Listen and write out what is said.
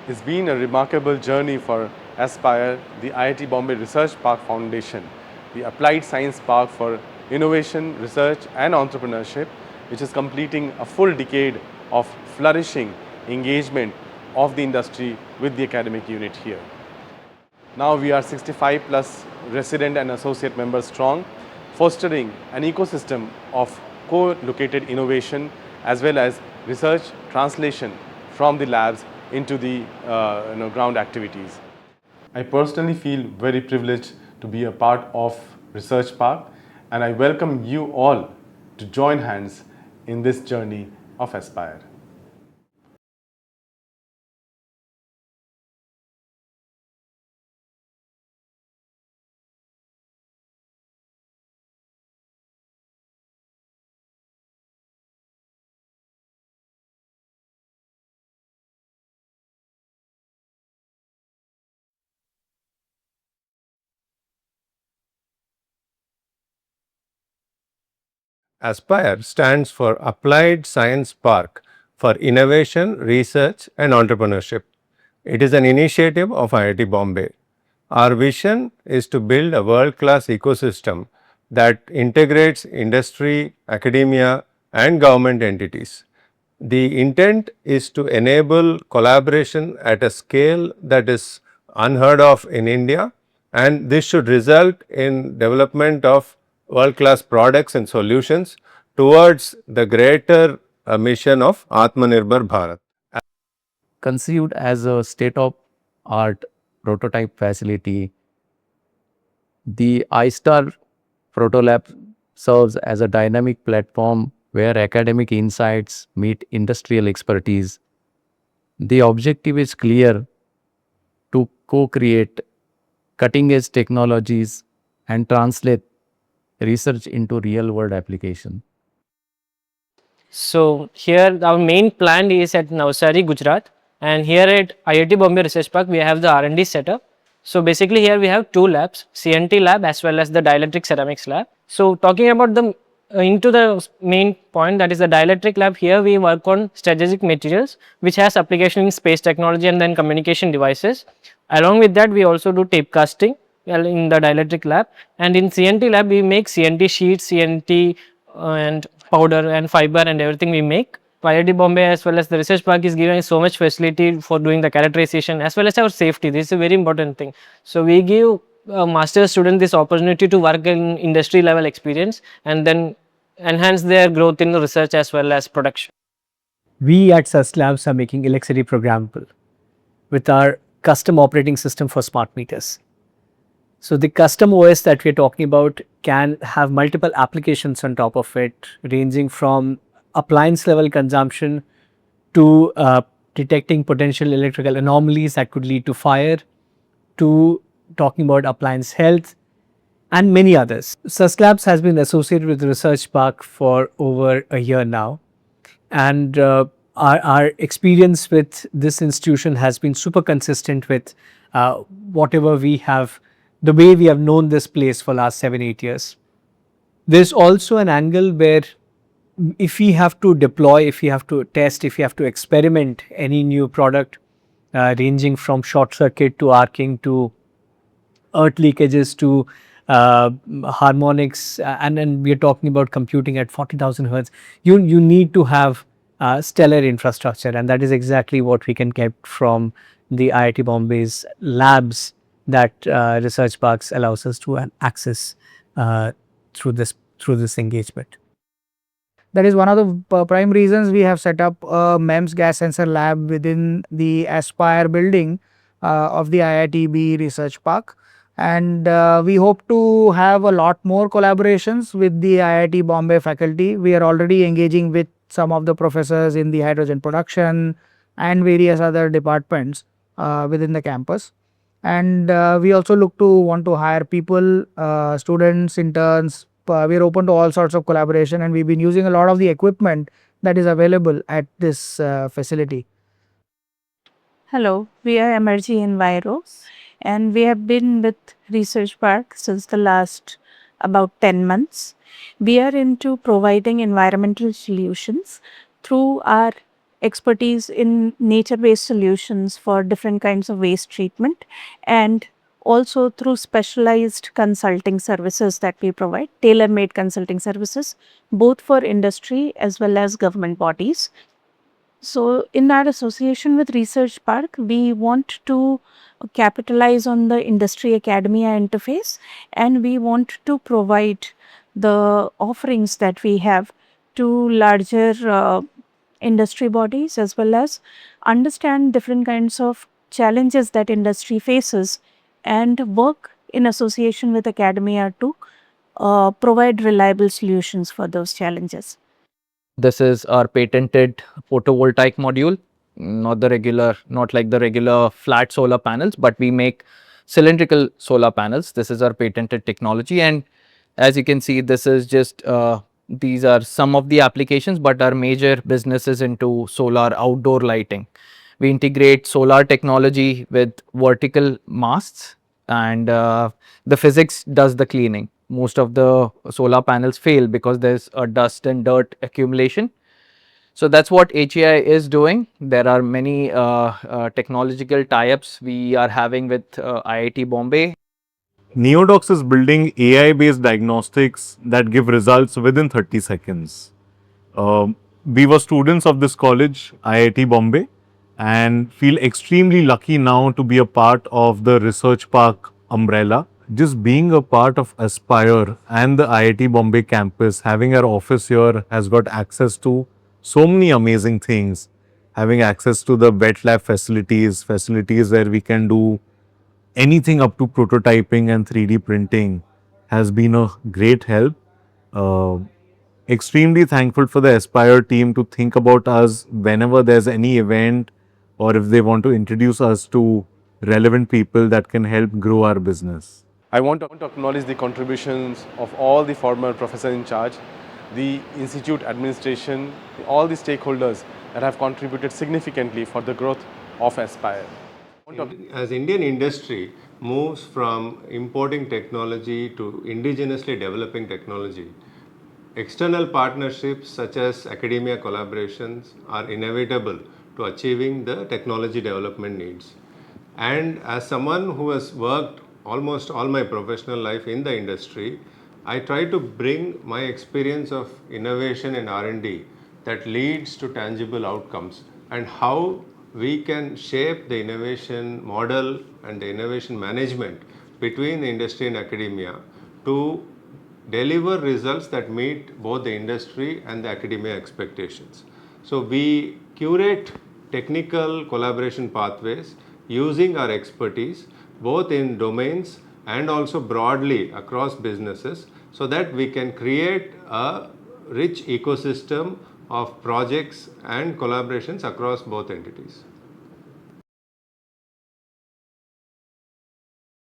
It's been a remarkable journey for Aspire, the IIT Bombay Research Park Foundation, the Applied Science Park for Innovation, Research and Entrepreneurship, which is completing a full decade of flourishing engagement of the industry with the academic unit here. Now we are 65 plus resident and associate members strong, fostering an ecosystem of co-located innovation as well as research translation from the labs into the ground activities. I personally feel very privileged to be a part of Research Park, and I welcome you all to join hands in this journey of Aspire. ASPIRE stands for Applied Science Park for Innovation, Research and Entrepreneurship. It is an initiative of IIT Bombay. Our vision is to build a world-class ecosystem that integrates industry, academia and government entities. The intent is to enable collaboration at a scale that is unheard of in India, and this should result in development of world class products and solutions towards the greater mission of Atmanirbhar Bharat. Conceived as a state-of-art prototype facility, the iStar Protolab serves as a dynamic platform where academic insights meet industrial expertise. The objective is clear: to co-create cutting-edge technologies and translate research into real-world application. So here our main plant is at Navsari, Gujarat, and here at IIT Bombay Research Park we have the R&D setup. So basically here we have two labs, CNT lab as well as the dielectric ceramics lab. So talking about the into the main point, that is the dielectric lab, here we work on strategic materials which has application in space technology and then communication devices. Along with that we also do tape casting in the dielectric lab, and in CNT lab we make CNT sheets, CNT and powder and fiber and everything we make. IIT Bombay as well as the research park is giving so much facility for doing the characterization as well as our safety. This is a very important thing. So we give master's student this opportunity to work in industry level experience and then enhance their growth in research as well as production. We at SUS Labs are making electricity programmable with our custom operating system for smart meters. So the custom OS that we are talking about can have multiple applications on top of it, ranging from appliance level consumption to detecting potential electrical anomalies that could lead to fire, to talking about appliance health and many others. SUS Labs has been associated with the Research Park for over a year now, and our experience with this institution has been super consistent with whatever we have, the way we have known this place for last 7-8 years. There's also an angle where if we have to deploy, if we have to test, if we have to experiment any new product ranging from short circuit to arcing to earth leakages to harmonics, and then we are talking about computing at 40,000 hertz, you need to have stellar infrastructure, and that is exactly what we can get from the IIT Bombay's labs that research parks allows us to access through this engagement. That is one of the prime reasons we have set up a MEMS gas sensor lab within the Aspire building of the IITB Research Park. And we hope to have a lot more collaborations with the IIT Bombay faculty. We are already engaging with some of the professors in the hydrogen production and various other departments within the campus. And we also want to hire people, students, interns. We are open to all sorts of collaboration, and we've been using a lot of the equipment that is available at this facility. Hello, we are Emergy Enviro, and we have been with Research Park since the last about 10 months. We are into providing environmental solutions through our expertise in nature-based solutions for different kinds of waste treatment, and also through specialized consulting services that we provide, tailor-made consulting services, both for industry as well as government bodies. So, in our association with Research Park, we want to capitalize on the industry academia interface, and we want to provide the offerings that we have to larger industry bodies, as well as understand different kinds of challenges that industry faces and work in association with academia to provide reliable solutions for those challenges. This is our patented photovoltaic module, not like the regular flat solar panels, but we make cylindrical solar panels. This is our patented technology, and as you can see, this is just these are some of the applications, but our major business is into solar outdoor lighting. We integrate solar technology with vertical masts, and the physics does the cleaning. Most of the solar panels fail because there's a dust and dirt accumulation. So that's what HAI is doing. There are many technological tie-ups we are having with IIT Bombay. Neodox is building AI-based diagnostics that give results within 30 seconds. We were students of this college, IIT Bombay, and feel extremely lucky now to be a part of the Research Park umbrella. Just being a part of Aspire and the IIT Bombay campus, having our office here has got access to so many amazing things. Having access to the wet lab facilities where we can do anything up to prototyping and 3D printing has been a great help. Uh, Extremely thankful for the Aspire team to think about us whenever there's any event or if they want to introduce us to relevant people that can help grow our business. I want to acknowledge the contributions of all the former professors in charge, the institute administration, all the stakeholders that have contributed significantly for the growth of Aspire. As Indian industry moves from importing technology to indigenously developing technology, external partnerships such as academia collaborations are inevitable to achieving the technology development needs. And as someone who has worked almost all my professional life in the industry, I try to bring my experience of innovation and R&D that leads to tangible outcomes and how we can shape the innovation model and the innovation management between the industry and academia to deliver results that meet both the industry and the academia expectations. So we curate technical collaboration pathways using our expertise both in domains and also broadly across businesses so that we can create a rich ecosystem of projects and collaborations across both entities.